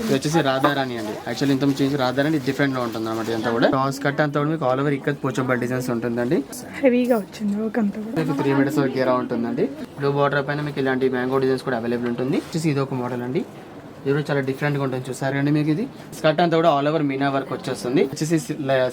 ఇది వచ్చేసి రాధారాణి అండి. యాక్చువల్లీ ఇంత చేసి రాధారాణి డిఫరెంట్ గా ఉంటుంది అనమాట. ఇదంతా కూడా టాస్ కట్ అంతా కూడా మీకు ఆల్ ఓవర్ ఇక్కడ పోచంపల్లి డిజైన్స్ ఉంటుందండి. హెవీగా వచ్చింది మీకు 3 మీటర్స్ వరకు గేరా ఉంటుందండి. బ్లూ బార్డర్ పైన మీకు ఇలాంటి మ్యాంగో డిజైన్స్ కూడా అవైలబుల్ ఉంటుంది. వచ్చేసి ఇది ఒక మోడల్ అండి. ఇది కూడా చాలా డిఫరెంట్ గా ఉంటుంది. చూసారు అండి మీకు ఇది స్కర్ట్ అంతా కూడా ఆల్ ఓవర్ మీనా వర్క్ వచ్చేస్తుంది. వచ్చేసి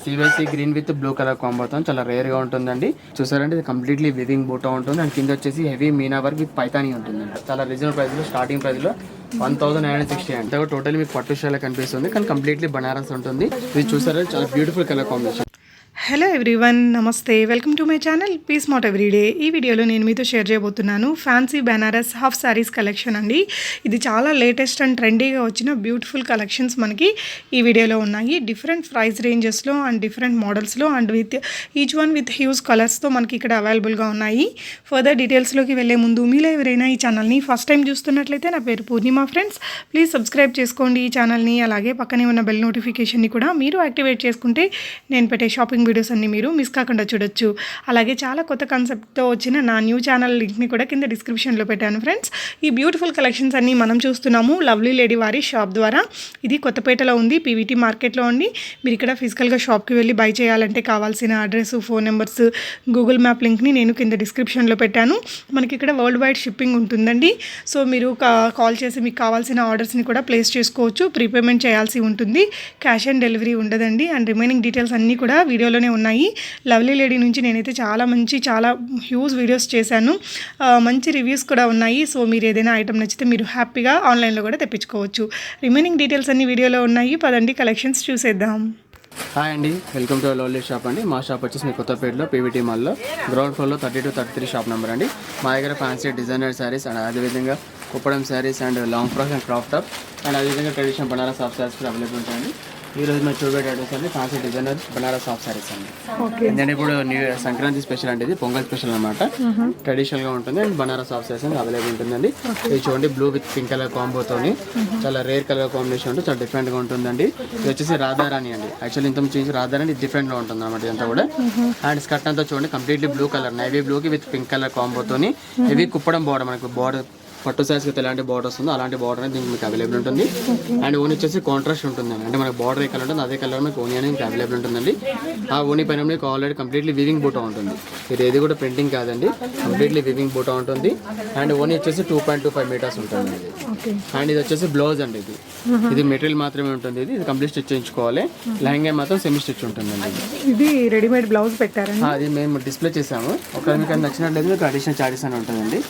సివైసీ గ్రీన్ విత్ బ్లూ కలర్ కాంబోతో చాలా రేర్ గా ఉంటుందండి. చూసారండి ఇది కంప్లీట్లీ వివింగ్ బూటా ఉంటుంది. అండ్ కింద వచ్చేసి heavy Meena work with Paithani ఉంటుందండి. చాలా రీజనబుల్ ప్రైస్ లో స్టార్టింగ్ ప్రైస్ లో 1960 అంటే టోటల్ మీకు పట్టు షేలా కనిపిస్తుంది. కానీ కంప్లీట్లీ బనారస్ ఉంటుంది. ఇది చూసారా చాలా beautiful colour combination. Hello everyone, నమస్తే, welcome to my channel peace mote everyday. ఈ వీడియోలో నేను మీతో షేర్ చేయబోతున్నాను fancy Banaras half saris collection అండి. ఇది చాలా లేటెస్ట్ అండ్ ట్రెండీగా వచ్చిన బ్యూటిఫుల్ కలెక్షన్స్ మనకి ఈ వీడియోలో ఉన్నాయి. డిఫరెంట్ ప్రైస్ రేంజెస్లో అండ్ డిఫరెంట్ మోడల్స్లో and with each one with huge కలర్స్తో మనకి ఇక్కడ అవైలబుల్గా ఉన్నాయి. ఫర్దర్ డీటెయిల్స్లోకి వెళ్ళే ముందు మీలో ఎవరైనా ఈ ఛానల్ని ఫస్ట్ టైం చూస్తున్నట్లయితే నా పేరు పూర్ణిమ ఫ్రెండ్స్. ప్లీజ్ సబ్స్క్రైబ్ చేసుకోండి ఈ ఛానల్ని. అలాగే పక్కనే ఉన్న బెల్ నోటిఫికేషన్ని కూడా మీరు యాక్టివేట్ చేసుకుంటే నేను పెట్టే షాపింగ్ వీడియోస్ అన్ని మీరు మిస్ కాకుండా చూడొచ్చు. అలాగే చాలా కొత్త కాన్సెప్ట్తో వచ్చిన నా న్యూ ఛానల్ లింక్ని కూడా కింద డిస్క్రిప్షన్లో పెట్టాను ఫ్రెండ్స్. ఈ బ్యూటిఫుల్ కలెక్షన్స్ అన్ని మనం చూస్తున్నాము లవ్లీ లేడీ వారి షాప్ ద్వారా. ఇది కొత్తపేటలో ఉంది, పీవీటీ మార్కెట్లో ఉంది. మీరు ఇక్కడ ఫిజికల్గా షాప్కి వెళ్ళి బై చేయాలంటే కావాల్సిన address, phone numbers, Google map లింక్ని నేను కింద డిస్క్రిప్షన్లో పెట్టాను. మనకి ఇక్కడ వరల్డ్ వైడ్ షిప్పింగ్ ఉంటుందండి. సో మీరు కాల్ చేసి మీకు కావాల్సిన ఆర్డర్స్ని కూడా ప్లేస్ చేసుకోవచ్చు. ప్రీపేమెంట్ చేయాల్సి ఉంటుంది, క్యాష్ ఆన్ డెలివరీ ఉండదండి. అండ్ రిమైనింగ్ డీటెయిల్స్ అన్నీ కూడా వీడియోలోనే ఉన్నాయి. లవ్లీ లేడీ నుంచి నేనైతే చాలా హ్యూజ్ వీడియోస్ చేశాను, మంచి రివ్యూస్ కూడా ఉన్నాయి. సో మీరు ఏదైనా ఐటమ్ నచ్చితే మీరు హ్యాపీగా ఆన్లైన్లో కూడా తెప్పించుకోవచ్చు. రిమైనింగ్ డీటెయిల్స్ అన్ని వీడియోలో ఉన్నాయి. పదండి కలెక్షన్స్ చూసేద్దాం. హాయ్ అండి, వెల్కమ్ టు లవ్లీ షాప్ అండి. మా షాప్ వచ్చేసి మీ కొత్తపేటలో పీవీటీ మాల్లో గ్రౌండ్ ఫ్లోర్లో 32-33 షాప్ నెంబర్ అండి. మా దగ్గర ఫ్యాన్సీ డిజైనర్ శారీస్ అండ్ అదేవిధంగా Kuppadam saris and long frocks and crop top and అదేవిధంగా ట్రెడిషనల్ బనారస్ హాఫ్ శారీస్ కూడా అవైలబుల్ ఉంటాయండి. ఈ రోజు మేము చూడబెట్టే అడ్రస్ అండి fancy designer Banaras half saris అండి. ఎందుకంటే ఇప్పుడు సంక్రాంతి స్పెషల్ అంటే ఇది పొంగల్ స్పెషల్ అనమాట. ట్రెడిషనల్ గా ఉంటుంది అండ్ బనారస్ హాఫ్ శారీస్ అండి అవైలబుల్ ఉంటుందండి. ఇది చూడండి బ్లూ విత్ పింక్ కలర్ కాంబోతోని చాలా రేర్ కలర్ కాంబినేషన్ ఉంటుంది. చాలా డిఫరెంట్ గా ఉంటుందండి. ఇది వచ్చేసి రాధారాణి అండి. యాక్చువల్లీ ఇంత చేసి రాధారాణి డిఫరెంట్ గా ఉంటుంది అనమాట ఇదంతా కూడా. అండ్ స్కర్ట్ అంతా చూడండి కంప్లీట్లీ బ్లూ కలర్, నేవీ బ్లూకి విత్ పింక్ కలర్ కాంబోతోని హెవీ కుప్పడం బోర్డర్, మనకు బోర్డర్ పట్టు సైజ్కి ఎలాంటి బార్డర్ వస్తుందో అలాంటి బార్డర్ అనేది దీనికి మీకు అవైలబుల్ ఉంటుంది. అండ్ ఓని వచ్చేసి కాంట్రాస్ట్ ఉంటుందండి. అంటే మనకు బార్డర్ ఏ కలర్ ఉంటుంది అదే కలర్ మీకు ఓని అనేది అవైలబుల్ ఉంటుందండి. ఆ ఓని పైన మీకు ఆల్రెడీ కంప్లీట్లీ వివింగ్ బూటా ఉంటుంది. ఇది ఏది కూడా ప్రింటింగ్ కాదండి, కంప్లీట్లీ వివింగ్ బూటా ఉంటుంది. అండ్ ఓని వచ్చేసి 2.25 మీటర్స్ ఉంటుంది. అండ్ ఇది వచ్చేసి బ్లౌజ్ అండి. ఇది మెటీరియల్ మాత్రమే ఉంటుంది. ఇది కంప్లీట్ స్టిచ్ చేయించుకోవాలి. లెహంగా మాత్రం సెమీ స్టిచ్ ఉంటుందండి. ఇది రెడీమేడ్ బ్లౌజ్ పెట్టారండి. అది మేము డిస్ప్లే చేసాము. ఒకవేళ మీకు అది నచ్చినట్లయితే మీకు అడిషనల్ చార్జెస్ అని ఉంటుందండి.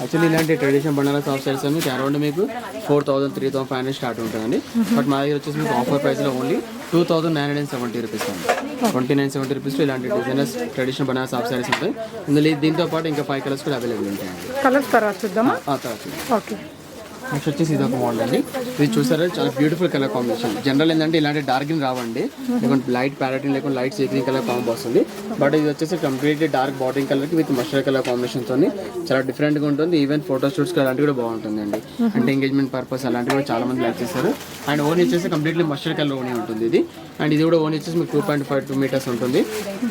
యాక్చువల్లీ ఇలాంటి ట్రెడిషనల్ బనారస్ హాఫ్ సారీస్ మీకు అరౌండ్ మీకు 4,000-3,500 స్టార్ట్ ఉంటుందండి. బట్ మా దగ్గర వచ్చేసి మీకు ఆఫర్ ప్రైస్ లో ఓన్లీ 2,970 రూపీస్ అండి. 2,970 రూపీస్లో ఇలాంటి designers traditional Banaras half saris ఉంటాయి. ఇందులో దీంతో పాటు ఇంకా 5 కలర్స్ కూడా అవైలబుల్ ఉంటాయండి. కలర్స్ తర్వాత చూద్దామా? ఓకే. నెక్స్ట్ వచ్చేసి ఇది ఒక మోడల్ అండి. ఇది చూసారా చాలా బ్యూటిఫుల్ కలర్ కాంబినేషన్. జనరల్ ఏంటంటే ఇలాంటి డార్క్ గ్రీన్ రావండి, లేకుంటే లైట్ ప్యారెట్ లేకుంటే light sea green colour combo వస్తుంది. బట్ ఇది వచ్చేసి కంప్లీట్లీ డార్క్ బార్డరింగ్ కలర్కి విత్ మస్టర్డ్ కలర్ కాంబినేషన్తో చాలా డిఫరెంట్గా ఉంటుంది. ఈవెన్ ఫోటో షూట్స్కి అలాంటివి కూడా బాగుంటుందండి. అంటే ఎంగేజ్మెంట్ పర్పస్ అలాంటివి కూడా చాలా మంది లైక్ చేస్తారు. అండ్ ఓన్ వచ్చేసి కంప్లీట్లీ మస్టర్డ్ కలర్ ఓనీ ఉంటుంది ఇది. అండ్ ఇది కూడా ఓన్ వచ్చేసి మీకు 2.52 మీటర్స్ ఉంటుంది.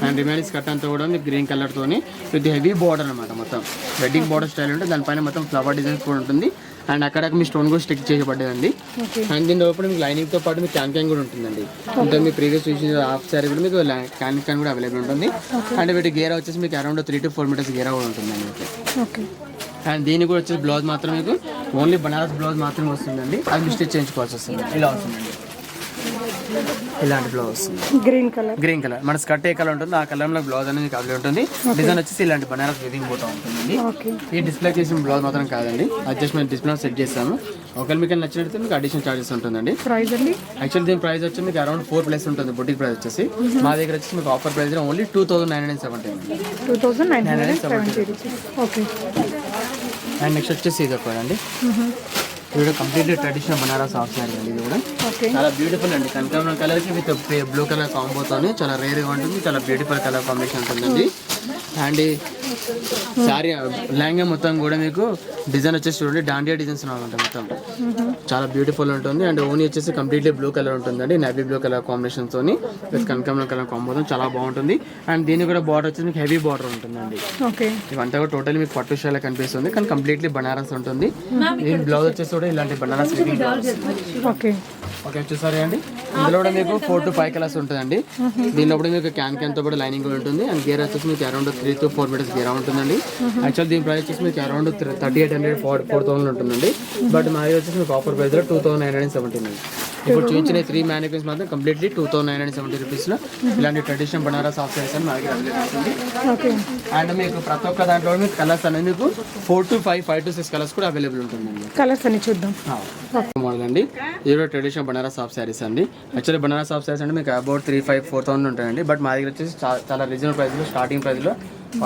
అండ్ రిమైనింగ్ స్కర్ట్ అంతా కూడా మీకు గ్రీన్ కలర్తోని విత్ హెవీ బార్డర్ అనమాట. మొత్తం వెడ్డింగ్ బార్డర్ స్టైల్ ఉంటుంది. దానిపైన మొత్తం ఫ్లవర్ డిజైన్స్ కూడా ఉంటుంది. అండ్ అక్కడ మీ స్టోన్ కూడా స్టిక్ చేయబడ్డదండి. అండ్ దీని లోపల మీకు లైనింగ్ తో పాటు మీకు క్యాన్ కూడా ఉంటుందండి. అంటే మీ ప్రీవియస్ చూసిన హాఫ్ సారీ కూడా మీకు క్యాన్ కూడా అవైలబుల్ ఉంటుంది. అండ్ వీటి గేరా వచ్చేసి మీకు అరౌండ్ 3-4 మీటర్స్ గేరా కూడా ఉంటుందండి. అండ్ దీనికి కూడా వచ్చేసి బ్లౌజ్ మాత్రం మీకు ఓన్లీ బనారస్ బ్లౌజ్ మాత్రమే వస్తుందండి. అది మీ స్టిచ్ చేయించుకోవాల్సి వస్తుంది. ఇలా వస్తుందండి, ఇలాంటి బ్లౌజ్ వస్తుంది. గ్రీన్ కలర్ మన స్కర్ట్ ఏ కలర్ ఉంటుందో ఆ కలర్ లో బ్లౌజ్ అనేది అవైలబుల్ ఉంటుంది. డిజైన్ వచ్చేసి ఇలాంటి బనారస్ వివింగ్ బూటా ఉంటుందండి. ఈ డిస్ప్లే చేసిన బ్లౌజ్ మాత్రం కాదండి, అడ్జస్ట్ మేము డిస్ప్లే సెట్ చేస్తాము. ఒకవేళ మీకు నచ్చినట్లయితే మీకు అడిషనల్ చార్జెస్ ఉంటుందండి. యాక్చువల్లీ దీని ప్రైస్ వచ్చి మీకు అరౌండ్ 4 ప్లస్ ఉంటుంది. బుటిక్ ప్రైస్ వచ్చేసి మా దగ్గర వచ్చేసి మీకు offer price only 2,970. And next వచ్చేసి ఇది ఒకటి అండి. ఇది కూడా completely traditional Banaras half sorry అండి. ఇది కూడా చాలా బ్యూటిఫుల్ అండి. కనకాంబరం కలర్ కి విత్ బ్లూ కలర్ కాంబోతో చాలా రేర్గా ఉంటుంది. చాలా బ్యూటిఫుల్ కలర్ కాంబినేషన్ ఉంటుందండి. అండ్ శారీ లెహంగా మొత్తం కూడా మీకు డిజైన్ వచ్చేసి చూడండి డాండియా డిజైన్స్ ఉంటాయి మొత్తం. చాలా బ్యూటిఫుల్ ఉంటుంది. అండ్ ఓనీ వచ్చేసి కంప్లీట్లీ బ్లూ కలర్ ఉంటుందండి, నేవీ బ్లూ కలర్ కాంబినేషన్ తోని ప్లస్ కనకాంబరం కలర్ కాంబినేషన్ చాలా బాగుంటుంది. అండ్ దీని కూడా బార్డర్ వచ్చేసి మీకు హెవీ బార్డర్ ఉంటుందండి. ఇవంతా కూడా టోటల్ మీకు పట్టు షాలా కనిపిస్తుంది కానీ కంప్లీట్లీ బనారస్ ఉంటుంది. దీని బ్లౌజ్ వచ్చేసి కూడా ఇలాంటి బనారస్ ఓకే ఓకే చూసారా అండి. ఇందులో కూడా మీకు 4 to 5 కలర్స్ ఉంటుందండి. దీనిలో కూడా మీకు క్యాన్ తో కూడా లైనింగ్ కూడా ఉంటుంది. అండ్ గేర్ వచ్చేసి మీకు అరౌండ్ 3 to 4 మీటర్స్ గేరా ఉంటుందండి. యాక్చువల్ దీని ప్రైస్ వచ్చేసి మీకు అరౌండ్ 3800 4,000 ఉంటుందండి. బట్ మా వచ్చేసి మీకు ఆఫర్ ప్రైస్ లో 2,970. ఇప్పుడు చూపించిన 3 మ్యానిక్యూన్స్ మాత్రం కంప్లీట్లీ 2,970 రూపీస్లో ఇలాంటి ట్రెడిషనల్ బనారస్ ఆఫ్ సారీస్ అని మనకి అవైలబుల్ ఉంటుంది. అండ్ మీకు ప్రతి ఒక్క దాంట్లో మీకు కలర్స్ అనేది మీకు 4 to 5 to 6 కలర్స్ కూడా అవైలబుల్ ఉంటుందండి. కలర్స్ అని చూద్దాం. మోడల్ అండి ఇది కూడా ట్రెడిషనల్ బనారస్ ఆఫ్ సారీస్ అండి. యాక్చువల్లీ బనారస్ ఆఫ్ సారీస్ అంటే మీకు అబౌట్ 3,500-4,000 ఉంటాయండి. బట్ మా దగ్గర వచ్చేసి చాలా రీజనబుల్ ప్రైస్లో స్టార్టింగ్ ప్రైస్లో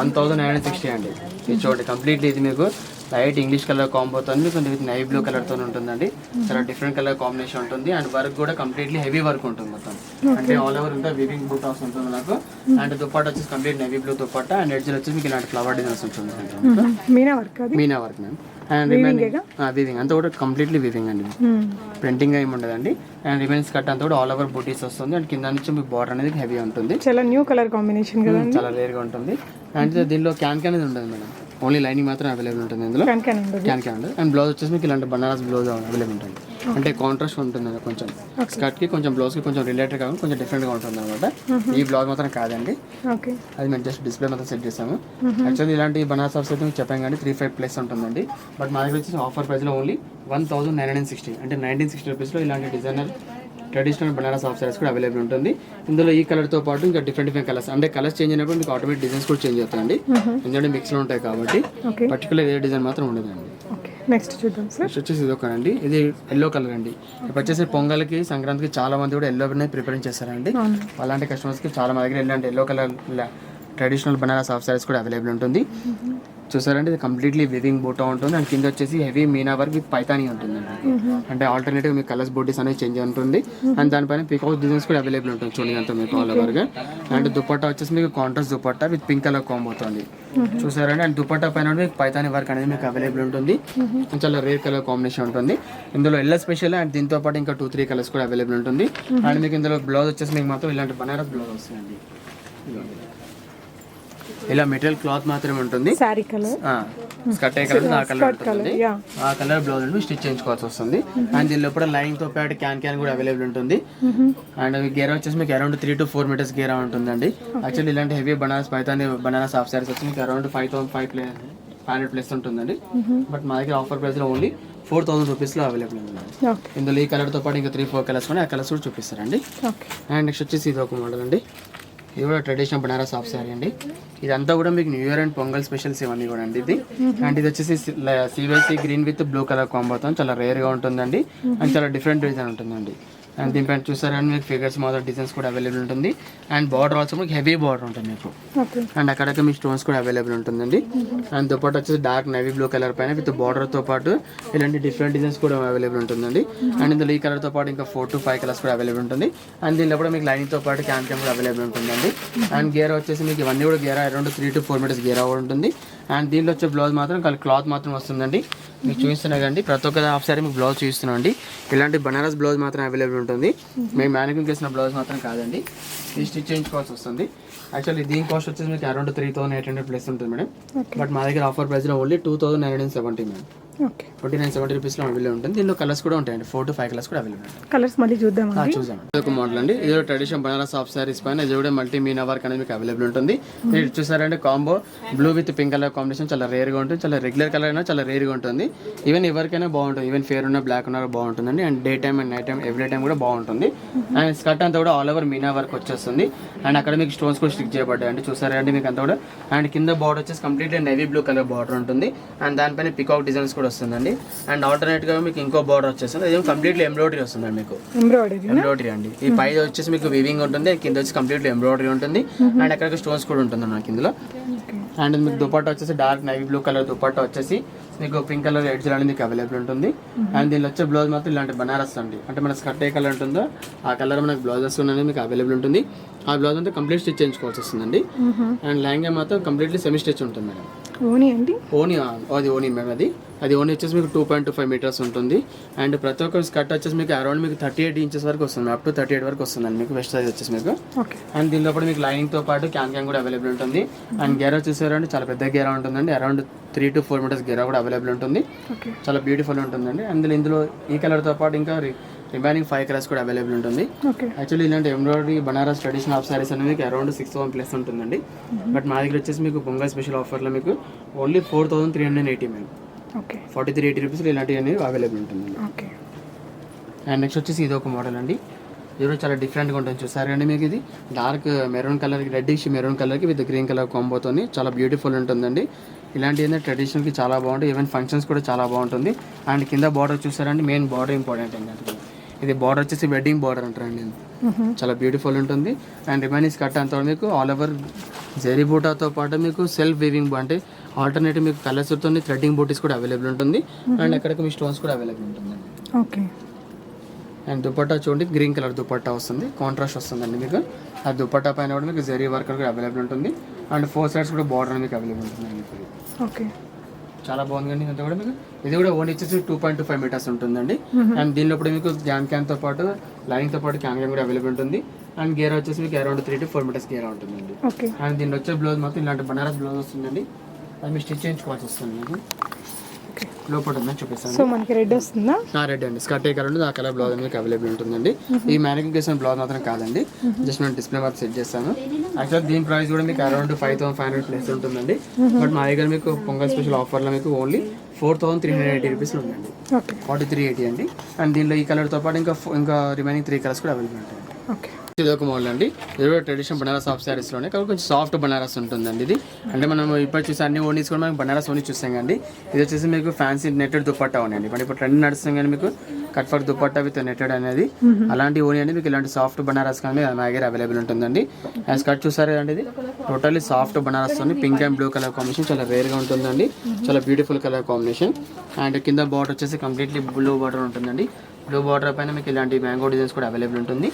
1,960 అండి. ఇది చూడండి కంప్లీట్లీ ఇది మీకు లైట్ ఇంగ్లీష్ కలర్ కాంబోతో మీకు విత్ నైవ్ బ్లూ కలర్ తో ఉంటుందండి. చాలా డిఫరెంట్ కలర్ కాంబినేషన్ ఉంటుంది. అండ్ వర్క్ కూడా కంప్లీట్లీ హెవీ వర్క్ ఉంటుంది మొత్తం. అంటే ఆల్ ఓవర్ ఇంకా వీవింగ్ బూటాస్ ఉంటుంది నాకు. అండ్ దుపట్టా వచ్చేసి complete navy blue dupatta and edge వచ్చేసి మీకు ఇలాంటి ఫ్లవర్ డిజైన్స్ ఉంటుంది. Meena work ma'am. And weaving అంతా కూడా కంప్లీట్లీ వీవింగ్ అండి, ప్రింటింగ్ ఏమి ఉండదండి. అండ్ రిమైన్స్ కట్ అంతా కూడా ఆల్ ఓవర్ బూటీస్ వస్తుంది. అండ్ కింద నుంచి మీకు బార్డర్ అనేది హెవీ ఉంటుంది. చాలా న్యూ కలర్ కాంబినేషన్ కదా, చాలా రేర్ గా ఉంటుంది. అండ్ దీనిలో క్యాన్ అనేది ఉండదు మేడం, ఓన్లీ లైనింగ్ మాత్రం అవైలబుల్ ఉంటుంది ఇందులో. క్యాన్ ఉండదు. అండ్ బ్లౌజ్ వచ్చేసి మీకు ఇలాంటి బనారస్ బ్లౌజ్ అవైలబుల్ ఉంటుంది. అంటే కాంట్రాస్ట్ ఉంటుంది కొంచెం స్కర్ట్ కి కొంచెం బ్లౌజ్ కి కొంచెం రిలేటెడ్ కాకుండా కొంచెం డిఫరెంట్ గా ఉంటుంది అనమాట. ఈ బ్లౌజ్ మాత్రం కాదండి, అది మేము జస్ట్ డిస్ప్లే మాత్రం సెట్ చేసాము. యాక్చువల్లీ ఇలాంటి బనారస్ ఆఫ్స్ అయితే మీకు చెప్పాం కానీ 3,500+ ఉంటుందండి. బట్ మా దగ్గర వచ్చేసి ఆఫర్ ప్రైస్ లో ఓన్లీ 1,960 అంటే 1960 రూపీస్లో ఇలాంటి designer traditional Banaras of saris కూడా అవైలబుల్ ఉంటుంది. ఇందులో ఈ కలర్తో పాటు ఇంకా డిఫరెంట్ కలర్స్ అంటే కలర్స్ చేంజ్ అయినప్పుడు మీకు ఆటోమేటిక్ డిజైన్స్ కూడా చేంజ్ అవుతాయండి. ఎందుకంటే మిక్స్లో ఉంటాయి కాబట్టి పర్టికులర్ ఏ డిజైన్ మాత్రం ఉండదండి. నెక్స్ట్ చూద్దాం సార్. నెక్స్ట్ వచ్చేసి ఇది ఒకనండి, ఇది ఎల్లో కలర్ అండి. ఇప్పుడు వచ్చేసి పొంగల్కి సంక్రాంతికి చాలా మంది కూడా ఎల్లో ప్రిపేర్ చేస్తారండి. అలాంటి కస్టమర్స్కి చాలా మా దగ్గర ఇలాంటి yellow colour traditional Banaras of saris కూడా అవైలబుల్ ఉంటుంది. చూసారంటే ఇది కంప్లీట్లీ వివింగ్ బూటా ఉంటుంది. అండ్ కింద వచ్చేసి heavy Meena work with Paithani ఉంటుంది. అంటే ఆల్టర్నేటివ్ మీకు కలర్స్ బోటీస్ అనేది చేంజ్ ఉంటుంది. అండ్ దానిపైన పికాక్ డిజైన్స్ కూడా అవైలబుల్ ఉంటుంది చూడండి అంతా మీకు ఆల్ ఓవర్ గా. అండ్ దుపట్టా వచ్చేసి మీకు contrast dupatta with pink colour combo అవుతుంది చూసారండి. అండ్ దుపట్టా పైన మీకు పైతానీ వర్క్ అనేది మీకు అవైలబుల్ ఉంటుంది. చాలా రేర్ కలర్ కాంబినేషన్ ఉంటుంది. ఇందులో ఎల్లో స్పెషల్ అండ్ దీంతో పాటు ఇంకా 2-3 కలర్స్ కూడా అవైలబుల్ ఉంటుంది. అండ్ మీకు ఇందులో బ్లౌజ్ వచ్చేసి మీకు మాత్రం ఇలాంటి బనారస్ బ్లౌజ్ వస్తుందండి. ఇలా మెటీరియల్ క్లాత్ మాత్రమే ఉంటుంది. సారీ కలర్ స్కర్ట్ ఏ కలర్ ఆ కలర్ ఉంటుంది. ఆ కలర్ బ్లౌజ్ స్టిచ్ చేయించుకోవాల్సి వస్తుంది. అండ్ దీనిలో కూడా లైనింగ్ తో పాటు క్యాన్ కూడా అవైలబుల్ ఉంటుంది. అండ్ గేరా వచ్చేసి మీకు అరౌండ్ 3 to 4 మీటర్స్ గేరా ఉంటుందండి. యాక్చువల్లీ ఇలాంటి హెవీ బనారస్ పైతాని బనారస్ హాఫ్ సారీస్ వచ్చి మీకు అరౌండ్ 5,500+ ఉంటుందండి. బట్ మా దగ్గర ఆఫర్ ప్రైస్ లో ఓన్లీ 4,000 రూపీస్లో అవైలబుల్ ఉంది. ఇందులో ఈ కలర్తో పాటు ఇంకా 3-4 కలర్స్ ఉన్నాయి, ఆ కలర్స్ కూడా చూపిస్తారండి. అండ్ నెక్స్ట్ వచ్చేసి ఇది ఒక మోడల్ అండి. ఇది కూడా ట్రెడిషనల్ బనారస్ హాఫ్ సారీ అండి. ఇదంతా కూడా మీకు new year and Pongal specials ఇవన్నీ కూడా అండి ఇది. అండ్ ఇది వచ్చేసి CYC green with blue colour కాంబోతో చాలా రేర్గా ఉంటుందండి. అండ్ చాలా డిఫరెంట్ డిజైన్ ఉంటుందండి. అండ్ దీనిపైన చూసారని మీకు ఫిగర్స్ మాత్రం డిజైన్స్ కూడా అవైలబుల్ ఉంటుంది. అండ్ బార్డర్ ఆల్సో మీకు హెవీ బార్డర్ ఉంటుంది మీకు. అండ్ అక్కడక్కడ మీకు స్టోన్స్ కూడా అవైలబుల్ ఉంటుందండి. అండ్ దుపట్టా వచ్చేసి డార్క్ నేవీ బ్లూ కలర్ పైన విత్ బార్డర్తో పాటు ఇలాంటి డిఫరెంట్ డిజైన్స్ కూడా అవైలబుల్ ఉంటుందండి. అండ్ ఇందులో ఈ కలర్తో పాటు ఇంకా 4 to 5 కలర్స్ కూడా అవైలబుల్ ఉంటుంది. అండ్ దీనిలో కూడా మీకు లైనింగ్తో పాటు క్యాన్ కూడా అవైలబుల్ ఉంటుందండి. అండ్ గేరా వచ్చేసి మీకు ఇవన్నీ కూడా గేరా అరౌండ్ 3 to 4 మీటర్స్ గేరా కూడా ఉంటుంది. అండ్ దీనిలో వచ్చే బ్లౌజ్ మాత్రం క్లాత్ మాత్రం వస్తుందండి. మీకు చూపిస్తున్నా కండి ప్రతి ఒక్క హాఫ్ సారీ మీకు బ్లౌజ్ చూపిస్తున్నాం అండి. ఇలాంటి బనారస్ బ్లౌజ్ మాత్రం అవైలబుల్ ఉంటుంది. మేము మ్యానుఫ్యాక్చరింగ్ చేసిన బ్లౌజ్ మాత్రం కాదండి, ఇది స్టిచ్ చేయించుకోవాల్సి వస్తుంది. యాక్చువల్లీ దీని కాస్ట్ వచ్చేసి మీకు అరౌండ్ 3,800+ ఉంటుంది మేడం. బట్ మా దగ్గర ఆఫర్ ప్రైస్లో ఓన్లీ 2,970 మేడం. 2970 రూపీస్లో అవైలబుల్ ఉంటుంది. దీనిలో కలర్స్ కూడా ఉంటాయండి, 4 to 5 కలర్స్ కూడా అవైలబుల్ ఉంటాయి. కలర్స్ మళ్ళీ చూద్దాం. ఇది ఒక మోడల్ అండి. ఇది ట్రెడిషనల్ బనారస్ హాఫ్ సారీస్ పైన ఇది కూడా మల్టీ మీనా వర్క్ అనేది మీకు అవైలబుల్ ఉంటుంది. మీరు చూసారంటే combo blue with pink colour combination చాలా రేర్గా ఉంటుంది. చాలా రెగ్యులర్ కలర్ అయినా చాలా రేర్గా ఉంటుంది. ఈవెన్ ఎవరికైనా బాగుంటుంది, ఈవెన్ ఫేర్ ఉన్న బ్లాక్ ఉన్న బాగుంటుందండి. And day time and night time every time కూడా బాగుంటుంది. అండ్ స్కర్ట్ అంతా కూడా ఆల్ ఓవర్ మీనా వర్క్ వచ్చేస్తుంది. అండ్ అక్కడ మీకు స్టోన్స్ కూడా స్టిక్ చేయబడ్డాయి అండి, చూసారా అండి మీకు అంతా కూడా. అండ్ కింద బార్డర్ వచ్చేసి completely navy blue colour border ఉంటుంది. అండ్ దానిపైన పికాక్ డిజైన్స్ కూడా వస్తుందండి. అండ్ ఆల్టర్నేట్ గా మీకు ఇంకో బార్డర్ వచ్చేస్తుంది, ఇది కంప్లీట్లీ ఎంబ్రాయిడరీ వస్తుందండి మీకు. ఎంబ్రాయిడరీ అండి. ఈ పై వచ్చేసి మీకు వీవింగ్ ఉంటుంది, కింద వచ్చి కంప్లీట్లీ ఎంబ్రాయిడరీ ఉంటుంది. అండ్ అక్కడ స్టోన్స్ కూడా ఉంటుంది నాకు ఇందులో. అండ్ మీకు దుపట్టా వచ్చేసి dark navy blue colour dupatta వచ్చేసి మీకు పింక్ కలర్ ఎడ్జ్ అనేది మీకు అవైలబుల్ ఉంటుంది. అండ్ దీనిలో వచ్చే బ్లౌజ్ మాత్రం ఇలాంటి బనారస్ అండి, అంటే మన స్కర్ట్ ఏ కలర్ ఉంటుందో ఆ కలర్ మనకు బ్లౌజెస్ అనేది మీకు అవైలబుల్ ఉంటుంది. ఆ బ్లౌజ్ అంతా కంప్లీట్ స్టిచ్ చేయించుకోవాల్సి వస్తుందండి. అండ్ లెహంగా మాత్రం కంప్లీట్లీ సెమీ స్టిచ్ ఉంటుంది మేడం. ఓనీ అండి, ఓనీ అది ఓనీ మేడం. అది ఓనీ వచ్చేసి మీకు 2.25 మీటర్స్ ఉంటుంది. అండ్ ప్రతి ఒక్క స్కర్ట్ వచ్చేసి మీకు అరౌండ్ మీకు 38 ఇంచెస్ వరకు వస్తుంది, అప్ టు 38 వరకు వస్తుందండి మీకు వెస్ట్ సైజ్ వచ్చేసి మీకు. అండ్ దీనిలో కూడా మీకు లైనింగ్తో పాటు క్యాన్ కూడా అవైలబుల్ ఉంటుంది. అండ్ గేరా చూసారంటే చాలా పెద్ద గేరా ఉంటుందండి, అరౌండ్ 3 to 4 మీటర్స్ గేరా కూడా అవైలబుల్ ఉంటుంది. చాలా బ్యూటిఫుల్ ఉంటుందండి. అందులో ఇందులో ఈ కలర్తో పాటు ఇంకా రిమైనింగ్ 5 కలర్స్ కూడా అవైలబుల్ ఉంటుంది. యాక్చువల్లీ ఇలాంటి embroidery Banaras traditional half saris అనేది మీకు అరౌండ్ 6,000+ ఉంటుందండి. బట్ మా దగ్గర వచ్చేసి మీకు పొంగల్ స్పెషల్ ఆఫర్లో మీకు ఓన్లీ 4,380 మేము 4380 రూపీస్లో ఇలాంటివి అనేవి అవైలబుల్ ఉంటుందండి. అండ్ నెక్స్ట్ వచ్చేసి ఇది ఒక మోడల్ అండి, ఇది కూడా చాలా డిఫరెంట్గా ఉంటుంది. చూసారు అండి మీకు ఇది డార్క్ మెరూన్ కలర్కి, రెడ్డిష్ మెరూన్ కలర్కి విత్ గ్రీన్ కలర్ కాంబోతోని చాలా బ్యూటిఫుల్ ఉంటుందండి. ఇలాంటి ఏంటంటే ట్రెడిషనల్కి చాలా బాగుంటుంది, ఈవెన్ ఫంక్షన్స్ కూడా చాలా బాగుంటుంది. అండ్ కింద బార్డర్ చూసారండి, మెయిన్ బార్డర్ ఇంపార్టెంట్ ఏంటంటే ఇది బార్డర్ వచ్చేసి వెడ్డింగ్ బార్డర్ అంటారండి, చాలా బ్యూటిఫుల్ ఉంటుంది. అండ్ రిమైనింగ్ స్కర్ట్ అంతా మీకు ఆల్ ఓవర్ జెరీ బూటాతో పాటు మీకు సెల్ఫ్ వీవింగ్ అంటే ఆల్టర్నేటివ్ మీకు కలర్స్తో థ్రెడ్డింగ్ బూటీస్ కూడా అవైలబుల్ ఉంటుంది. అండ్ అక్కడికి మీ స్టోన్స్ కూడా అవైలబుల్ ఉంటుందండి. అండ్ దుపట్టా చూడండి, గ్రీన్ కలర్ దుపట్టా వస్తుంది, కాంట్రాస్ట్ వస్తుందండి మీకు. ఆ దుపట్టా పైన కూడా మీకు జరీ వర్క్ కూడా అవైలబుల్ ఉంటుంది. అండ్ 4 సైడ్స్ కూడా బార్డర్ మీకు అవైలబుల్ ఉంటుందండి. చాలా బాగుంది అండి. ఇదంతా కూడా మీకు ఇది కూడా ఓన్ వచ్చేసి 2.25 మీటర్స్ ఉంటుందండి. అండ్ దీనిలో కూడా మీకు క్యాన్తో పాటు లైనింగ్తో పాటు క్యాన్ కూడా అవైలబుల్ ఉంటుంది. అండ్ గేరా వచ్చేసి మీకు అరౌండ్ 3 to 4 మీటర్స్ గేరా ఉంటుందండి. అండ్ దీనిలో వచ్చే బ్లౌజ్ మాత్రం ఇలాంటి బనారస్ బ్లౌజ్ వస్తుందండి, అది మీరు స్టిచ్ చేయించుకోవాల్సి వస్తుంది మీకు. లోపల ఉందని చూపిస్తాను. సో మనకి రెడ్ వస్తుందా? రెడ్ అండి, స్కర్ట్ ఏ కలర్ ఉంటుంది ఆ కలర్ బ్లౌజ్ మీకు అవైలబుల్ ఉంటుందండి. ఈ మ్యానికింగ్ చేసిన బ్లౌజ్ మాత్రం కాదండి, జస్ట్ నేను డిస్ప్లే మాత్రం సెట్ చేస్తాను. యాక్చువల్ దీని ప్రైస్ కూడా మీకు అరౌండ్ 5,500+ ఉంటుందండి. బట్ మా దగ్గర మీకు పొంగల్ స్పెషల్ ఆఫర్లో మీకు ఓన్లీ 4,380 రూపీస్ ఉందండి, 4380 అండి. అండ్ దీనిలో ఈ కలర్తో పాటు ఇంకా రిమైనింగ్ 3 కలర్స్ కూడా అవైలబుల్ ఉంటాయండి. ఇది ఒక మోడల్ అండి, ఇది కూడా ట్రెడిషనల్ బనారస్ హాఫ్ సారీస్లోనే కాబట్టి కొంచెం సాఫ్ట్ బనారస్ ఉంటుందండి. ఇది అంటే మనం ఇప్పుడు చూసి అన్ని ఓనీస్ కూడా మనకి బనారస్ ఓనీ చూస్తాం కండి. ఇది వచ్చేసి మీకు ఫ్యాన్సీ నెట్టెడ్ దుపట్టా ఉన్నాయండి. బట్ ఇప్పుడు ట్రెండ్ నడుస్తుంది కానీ మీకు cut for dupatta with netted అనేది అలాంటి ఓనీ అండి. మీకు ఇలాంటి సాఫ్ట్ బనారస్ కానీ మా దగ్గర అవైలబుల్ ఉంటుందండి. అండ్ స్కర్ట్ చూసారు అండి, ఇది టోటల్లీ సాఫ్ట్ బనారస్ తోని pink and blue colour combination చాలా రేర్గా ఉంటుందండి, చాలా బ్యూటిఫుల్ కలర్ కాంబినేషన్. అండ్ కింద బార్డర్ వచ్చేసి కంప్లీట్లీ బ్లూ బార్డర్ ఉంటుందండి. బ్లూ బార్డర్ పైన మీకు ఇలాంటి మ్యాంగో డిజైన్స్ కూడా అవైలబుల్ ఉంటుంది.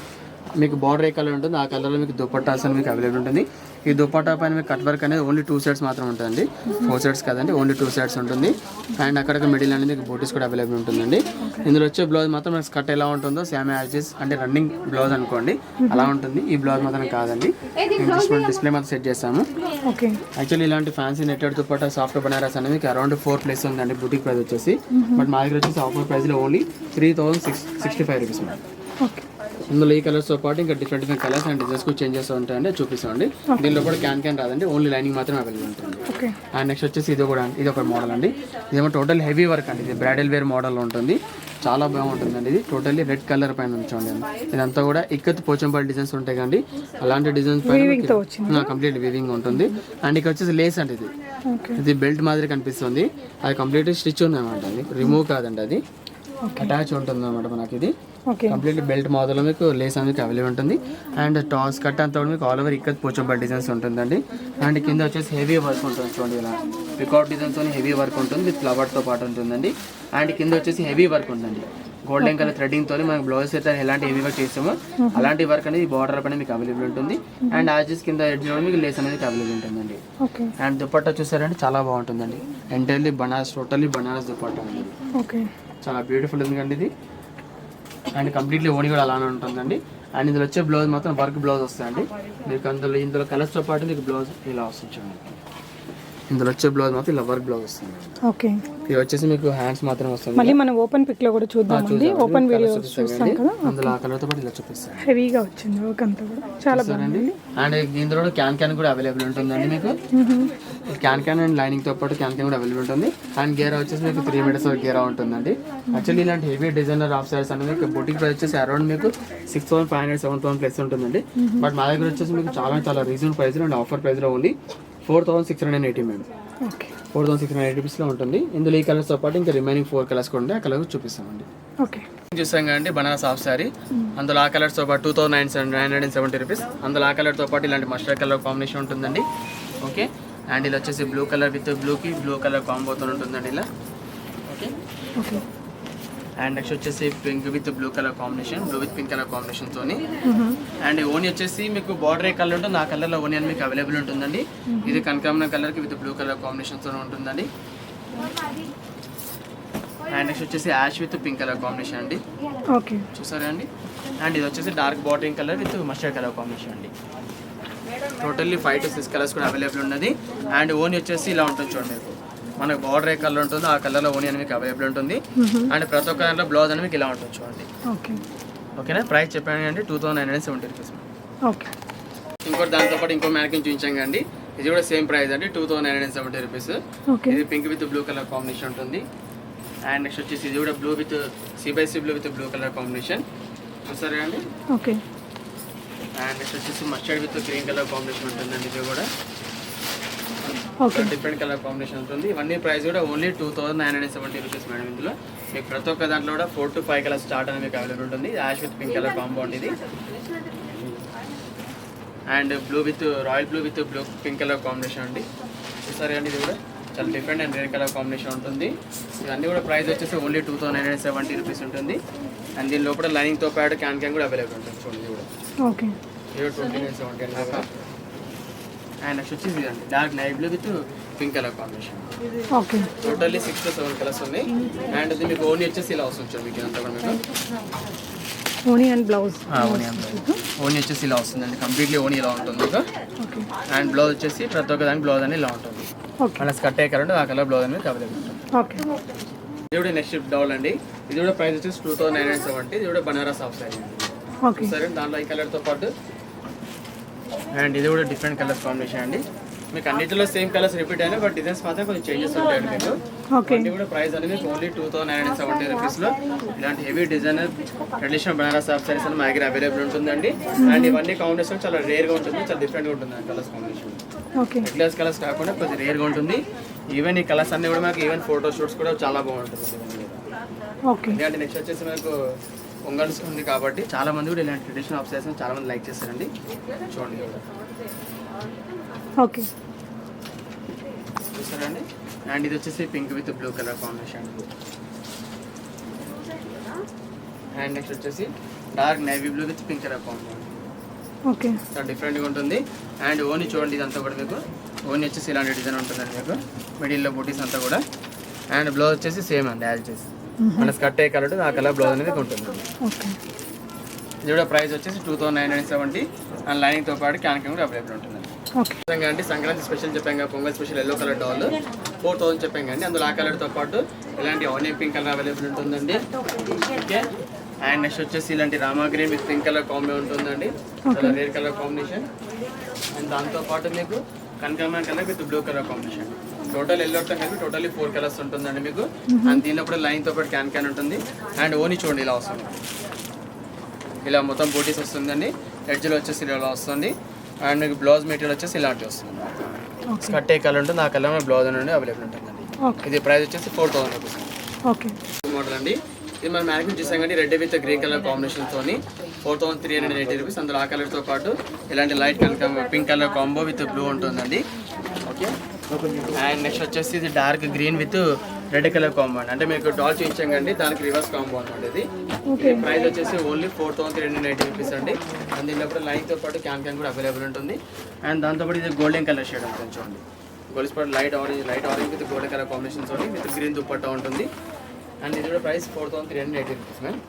మీకు బార్డర్ ఏ కలర్ ఉంటుంది ఆ కలర్లో మీకు దుపట్టాస్ అని మీకు అవైలబుల్ ఉంటుంది. ఈ దుపట్టా పైన మీకు కట్ వర్క్ అనేది ఓన్లీ 2 సైడ్స్ మాత్రం ఉంటుందండి, 4 సైడ్స్ కదండి, ఓన్లీ 2 సైడ్స్ ఉంటుంది. అండ్ అక్కడ మిడిల్ అనేది మీకు బూటీస్ కూడా అవైలబుల్ ఉంటుందండి. ఇందులో వచ్చే బ్లౌజ్ మాత్రం మనకి స్కర్ట్ ఎలా ఉంటుందో సేమ్ యాజెస్ అంటే రన్నింగ్ బ్లౌజ్ అనుకోండి అలా ఉంటుంది. ఈ బ్లౌజ్ మాత్రం కాదండి, డిస్ప్లే మాత్రం సెట్ చేస్తాము. యాక్చువల్లీ ఇలాంటి fancy netted dupatta soft Banaras అనేది మీకు అరౌండ్ 4+ ఉందండి బుటిక్ ప్రైస్ వచ్చేసి. బట్ మా దగ్గర వచ్చేసి ఆఫర్ ప్రైస్లో ఓన్లీ 3,665 రూపీస్ మేడం. ఇందులో ఈ కలర్స్తో పాటు ఇంకా డిఫరెంట్ కలర్స్ అండ్ డిజైన్స్ కూడా చేంజ్ చేస్తూ ఉంటాయండి, చూపిస్తామండి. దీనిలో కూడా క్యాన్ రాదండి, ఓన్లీ లైనింగ్ మాత్రం అవైలబుల్ ఉంటుంది. అండ్ నెక్స్ట్ వచ్చేసి ఇది ఒక మోడల్ అండి, ఇదేమో టోటల్ హెవీ వర్క్ అండి, ఇది బ్రైడల్ వేర్ మోడల్ ఉంటుంది, చాలా బాగుంటుందండి. ఇది టోటల్లీ రెడ్ కలర్ పైన ఉంచండి, ఇదంతా కూడా ఇక్కత్ పోచంపల్లి డిజైన్స్ ఉంటాయి కండి, అలాంటి డిజైన్స్ పైన కంప్లీట్ వీవింగ్ ఉంటుంది. అండ్ ఇక్కడ వచ్చేసి లేస్ అండి, ఇది బెల్ట్ మాదిరి కనిపిస్తుంది, అది కంప్లీట్ స్టిచ్ ఉంది అనమాట, అది రిమూవ్ కాదండి, అది అటాచ్ ఉంటుంది అనమాట మనకి. ఇది కంప్లీట్ బెల్ట్ మోడల్ మీకు లేస్ అనేది అవైలబుల్ ఉంటుంది. అండ్ టాస్ కట్ అంతా మీకు all over ikat Pochampally designs ఉంటుందండి. అండ్ కింద వచ్చేసి హెవీ వర్క్ ఉంటుంది చూడండి, ఇలా పికౌట్ డిజైన్తో హెవీ వర్క్ ఉంటుంది విత్ ఫ్లవర్తో పాటు ఉంటుందండి. అండ్ కింద వచ్చేసి హెవీ వర్క్ ఉందండి, గోల్డెన్ కలర్ థ్రెడ్డింగ్తో మనకి బ్లౌజ్ అయితే ఎలాంటి హెవీ వర్క్ చేస్తామో అలాంటి వర్క్ అనేది బార్డర్ పైన మీకు అవైలబుల్ ఉంటుంది. అండ్ యాజెస్ కింద ఎడ్జ్లో మీకు లేస్ అనేది అవైలబుల్ ఉంటుందండి. అండ్ దుపట్టా చూసారంటే చాలా బాగుంటుందండి, ఎంటైర్లీ బనారస్, టోటల్లీ బనారస్ దుపట్టా అండి, చాలా బ్యూటిఫుల్ ఉందండి ఇది. అండ్ కంప్లీట్లీ ఓని కూడా అలానే ఉంటుందండి. అండ్ ఇందులో వచ్చే బ్లౌజ్ మాత్రం వర్క్ బ్లౌజ్ వస్తాయండి మీకు. ఇందులో కలర్స్తో పాటు మీకు బ్లౌజ్ ఇలా వస్తుంది చూడండి, ఇందులో వచ్చే బ్లౌజ్ మాత్రం ఇలా వర్క్ బ్లౌజ్ వస్తుంది. ఇది వచ్చేసి మీకు హ్యాండ్స్ మాత్రం వస్తుంది. మళ్ళీ మనం ఓపెన్ పిక్ లో కూడా చూద్దామండి, ఓపెన్ వీడియో చూస్తాం కదా, అందులో ఆ కలర్ తో పాటు ఇలా చూపిస్తాను, హెవీగా వచ్చింది వర్క్ అంతా కూడా చాలా బాగుంది. అండ్ ఇందులో క్యాన్ కూడా అవైలబుల్ ఉంటుందండి మీకు, క్యాన్ అండ్ లైనింగ్ తో పాటు క్యాన్ కూడా అవైలబుల్ ఉంటుంది. అండ్ గేరా వచ్చేసి మీకు 3 మీటర్స్ గేరా ఉంటుందండి. యాక్చువల్లీ ఇలాంటి హెవీ డిజైనర్ హాఫ్ సారీస్ అనేది బుటిక్ ప్రైస్ వచ్చేసి అరౌండ్ మీకు 6,500 7,000+ ఉంటుందండి. బట్ మా దగ్గర వచ్చేసి మీకు చాలా reasonable price and offer price లో ఉంది 4,680 మేడం, 4,680 రూపీస్లో ఉంటుంది. ఇందులో ఈ కలర్స్తో పాటు ఇంకా రిమైనింగ్ 4 కలర్స్ కూడా ఉంటాయి, ఆ కలర్ చూపిస్తామండి. చూసాం కదండి బనారస్ హాఫ్ సారీ, అందులో ఆ కలర్స్తో పాటు 2,970 రూపీస్, అందులో ఆ కలర్తో పాటు ఇలాంటి మస్టర్డ్ కలర్ కాంబినేషన్ ఉంటుందండి. ఓకే, అండ్ ఇలా వచ్చేసి blue colour with blue colour కాంబోతో ఉంటుందండి ఇలా. ఓకే. అండ్ నెక్స్ట్ వచ్చేసి pink with blue colour combination, blue with pink colour కాంబినేషన్తోని. అండ్ ఓని వచ్చేసి మీకు బార్డర్ ఏ కలర్ ఉంటుంది ఆ కలర్లో ఓని అని మీకు అవైలబుల్ ఉంటుందండి. ఇది కనకాంబరం కలర్కి విత్ బ్లూ కలర్ కాంబినేషన్తో ఉంటుందండి. అండ్ నెక్స్ట్ వచ్చేసి ash with pink colour combination అండి. ఓకే, చూసారా అండి. అండ్ ఇది వచ్చేసి dark bordering colour with mustard colour combination అండి. టోటల్లీ 5 to 6 కలర్స్ కూడా అవైలబుల్ ఉన్నది. అండ్ ఓని వచ్చేసి ఇలా ఉంటుంది చూడండి, మీకు మనకు బార్డర్ ఏ కలర్ ఉంటుందో ఆ కలర్లో ఓని అని మీకు అవైలబుల్ ఉంటుంది. అండ్ ప్రతి ఒక్క దాంట్లో బ్లౌజ్ అని మీకు ఇలా ఉంటుంది చూడండి. ఓకే, ఓకేనా. ప్రైస్ చెప్పాను అండి 2970 రూపీస్. ఓకే. ఇంకోటి దాంతోపాటు ఇంకో మ్యానకిన్ చూపించాం అండి, ఇది కూడా సేమ్ ప్రైస్ అండి 2970 రూపీస్. ఓకే, ఇది pink with blue colour combination ఉంటుంది. అండ్ నెక్స్ట్ వచ్చేసి ఇది కూడా blue with C/C blue with blue colour combination చూసారా అండి. ఓకే. అండ్ నెక్స్ట్ వచ్చేసి mustard with green colour combination ఉంటుందండి. ఇది కూడా ఓకే, డిఫరెంట్ కలర్ కాంబినేషన్ ఉంటుంది. ఇవన్నీ ప్రైస్ కూడా ఓన్లీ 2970 రూపీస్ మేడం. ఇందులో మీకు ప్రతి ఒక్క దాంట్లో కూడా 4 to 5 కలర్ స్టార్ట్ అనేది మీకు అవైలబుల్ ఉంటుంది. యాష్ విత్ పింక్ కలర్ కాంబౌండ్ ఇది. And blue with royal blue with blue pink colour combination అండి చూసారా అండి. ఇది కూడా చాలా different and rare colour combination ఉంటుంది. ఇవన్నీ కూడా ప్రైస్ వచ్చేసి ఓన్లీ 2970 రూపీస్ ఉంటుంది. అండ్ దీని లోపల లైనింగ్తో పాటు క్యాన్ కూడా అవైలబుల్ ఉంటుంది చూడండి. ఇది కూడా ఓకే, ఇది 2970 అండి. అండ్ నెక్స్ట్ వచ్చేసి ఇదండి dark night blue with pink colour combination. Okay. Totally 6 to 7 colours ఉన్నాయి. అండ్ ఇది మీకు ఓనీ వచ్చేసి ఇలా వస్తుంది చూడండి. మీకు ఇదంతా కూడా మీకు ఓనీ అండ్ బ్లౌజ్. ఓనీ వచ్చేసి ఇలా వస్తుందండి, కంప్లీట్లీ ఓనీ ఇలా ఉంటుంది మీకు. ఓకే, అండ్ బ్లౌజ్ వచ్చేసి ప్రతి ఒక్క దానికి బ్లౌజ్ అని ఇలా ఉంటుంది. ఓకే, మన స్కర్ట్ ఏ కలర్ ఆ కలర్ బ్లౌజ్ అనేది అవైలబుల్ ఉంటుంది. ఓకే. ఇది కూడా నెక్స్ట్ డౌల్ అండి. ఇది కూడా ప్రైస్ వచ్చేసి 2970. ఇది కూడా బనారస్ ఆఫ్ సైజ్ ఓకే, సరే. దాంట్లో ఈ కలర్తో పాటు అండ్ ఇది కూడా డిఫరెంట్ కలర్స్ కాంబినేషన్ అండి. మీకు అన్నిటిలో సేమ్ కలర్స్ రిపీట్ అయినా బట్ డిజైన్స్ మాత్రం కొంచెం చేంజెస్ ఉంటాయండి మీకు. ఓకే, ఇది కూడా ప్రైస్ అనేది ఓన్లీ 2970 రూపీస్లో ఇలాంటి heavy designer traditional Banaras of saris అని మా దగ్గర అవైలబుల్ ఉంటుందండి. అండ్ ఇవన్నీ కాంబినేషన్ చాలా రేర్గా ఉంటుంది, చాలా డిఫరెంట్గా ఉంటుంది colours combination. Okay, regular colours కాకుండా కొంచెం రేర్గా ఉంటుంది. ఈవెన్ ఈ కలర్స్ అన్నీ కూడా మనకి ఈవెన్ ఫోటో షూట్స్ కూడా చాలా బాగుంటుంది. ఓకే. ఇలాంటి నెక్స్ట్ వచ్చేసి మనకు పొంగల్స్ ఉంది కాబట్టి చాలా మంది కూడా ఇలాంటి ట్రెడిషనల్ ఆఫ్ సారీస్ చాలా మంది లైక్ చేస్తారండి. చూడండి కూడా ఓకే, చూసారండి. అండ్ ఇది వచ్చేసి pink with blue colour combination. And next వచ్చేసి dark navy blue with pink colour combination. Okay, చాలా డిఫరెంట్గా ఉంటుంది. అండ్ ఓని చూడండి, ఇదంతా కూడా మీకు ఓని వచ్చేసి ఇలాంటి డిజైన్ ఉంటుందండి మీకు మిడిల్లో బూటీస్ అంతా కూడా. అండ్ బ్లౌజ్ వచ్చేసి సేమ్ అండి యాజ్ చేసి మన స్కర్ట్ ఏ కలర్ ఆ కలర్ బ్లౌజ్ అనేది ఉంటుంది. ఓకే. ఇది కూడా ప్రైస్ వచ్చేసి 2970. అండ్ లైనింగ్తో పాటు క్యాన్ కూడా అవైలబుల్ ఉంటుందండి. ఓకే, నిజంగా అండి సంక్రాంతి స్పెషల్ చెప్పాం కదా, పొంగల్ స్పెషల్ ఎల్లో కలర్ డాల్ 4000 చెప్పాం కానీ అందులో ఆ కలర్తో పాటు ఇలాంటి ఆనియన్ పింక్ కలర్ అవైలబుల్ ఉంటుందండి. ఓకే. అండ్ నెక్స్ట్ వచ్చేసి ఇలాంటి Rama green with pink colour combo ఉంటుందండి, చాలా రేర్ కలర్ కాంబినేషన్. అండ్ దాంతోపాటు మీకు కనకాంబరం colour with blue colour combination. Total ఎల్లోతో కలిపి టోటల్లీ 4 కలర్స్ ఉంటుందండి మీకు. అండ్ దీనిలో కూడా లైన్తో పాటు క్యాన్ ఉంటుంది. అండ్ ఓని చూడండి ఇలా వస్తుంది, ఇలా మొత్తం బూటీస్ వస్తుందండి. ఎడ్జ్లో వచ్చేసి ఇలా వస్తుంది. అండ్ మీకు బ్లౌజ్ మెటీరియల్ వచ్చేసి ఇలాంటి వస్తుంది. స్కర్ట్ ఏ కలర్ ఉంటుంది ఆ కలర్ బ్లౌజ్ అనేది అవైలబుల్ ఉంటుందండి. ఇది ప్రైస్ వచ్చేసి 4000 రూపీస్. ఓకే, మోడల్ అండి. ఇది మనం మ్యానుఫ్యాక్చర్ చేసాం కానీ రెడ్ విత్ గ్రీన్ కలర్ కాంబినేషన్తో 4380 రూపీస్. అందులో ఆ కలర్తో పాటు ఇలాంటి light colour pink colour combo with blue ఉంటుందండి. ఓకే. అండ్ నెక్స్ట్ వచ్చేసి ఇది dark green with red colour combo అండి. అంటే మీకు డాల్ చూపించాం కండి, దానికి రివర్స్ కాంబో అనమాట ఇది. ప్రైస్ వచ్చేసి ఓన్లీ 4280 రూపీస్ అండి. అండ్ దీనిలో కూడా లైన్తో పాటు క్యాన్ కూడా అవైలబుల్ ఉంటుంది. అండ్ దాంతోపాటు ఇది గోల్డెన్ కలర్ షేడ్ ఉంటుంది చూడండి. Gold spot light orange with golden colour combinations with green dupatta ఉంటుంది. అండ్ ఇది కూడా price 4380 rupees ma'am.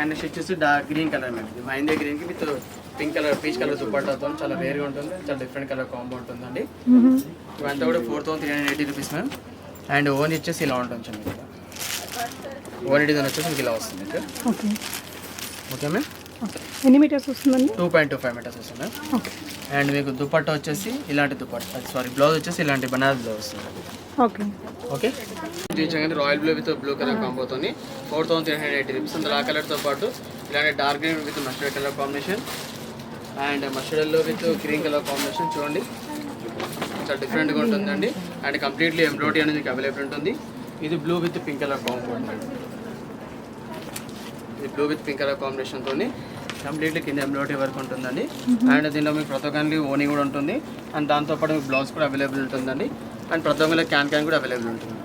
And next వచ్చేసి డార్క్ గ్రీన్ కలర్ మ్యామ్. ఇది మైందే గ్రీన్కి with pink colour peach colour దుపట్టాతో చాలా రేర్గా ఉంటుంది, చాలా డిఫరెంట్ కలర్ కాంబో ఉంటుందండి. ఇవంతా కూడా 4380 రూపీస్ మ్యామ్. అండ్ ఓన్ వచ్చేసి ఇలా ఉంటుంది చూడండి. ఓన్ డిజైన్ వచ్చేసి మీకు ఇలా వస్తుంది. Okay, okay ma'am. ఎన్ని మీటర్స్ వస్తుందండి? 2.25 మీటర్స్ వస్తుంది మ్యామ్. ఓకే. అండ్ మీకు దుపట్టా వచ్చేసి ఇలాంటి దుపట్టా, సారీ బ్లౌజ్ వచ్చేసి ఇలాంటి బనారస్ బ్లౌజ్ వస్తుంది. Okay, okay. చూపించండి royal blue with blue colour కాంబోతో 4380 రూపీస్. అందులో ఆ కలర్తో పాటు ఇలాంటి dark green with mustard colour combination and mustard yellow with green colour combination చూడండి, చాలా డిఫరెంట్గా ఉంటుందండి. అండ్ కంప్లీట్లీ ఎంబ్రాయిడరీ అనేది మీకు అవైలబుల్ ఉంటుంది. ఇది blue with pink colour combo అండి. ఇది బ్లూ విత్ పింక్ కలర్ కాంబినేషన్తో కంప్లీట్లీ కింద ఎంబ్రాయిడరీ వర్క్ ఉంటుందండి. అండ్ దీనిలో మీకు ప్రతి ఒక్కరికి ఓనీ కూడా ఉంటుంది. అండ్ దాంతోపాటు మీకు బ్లౌజ్ కూడా అవైలబుల్ ఉంటుందండి. అండ్ ప్రతి ఒక్కరికి క్యాన్ కూడా అవైలబుల్ ఉంటుంది.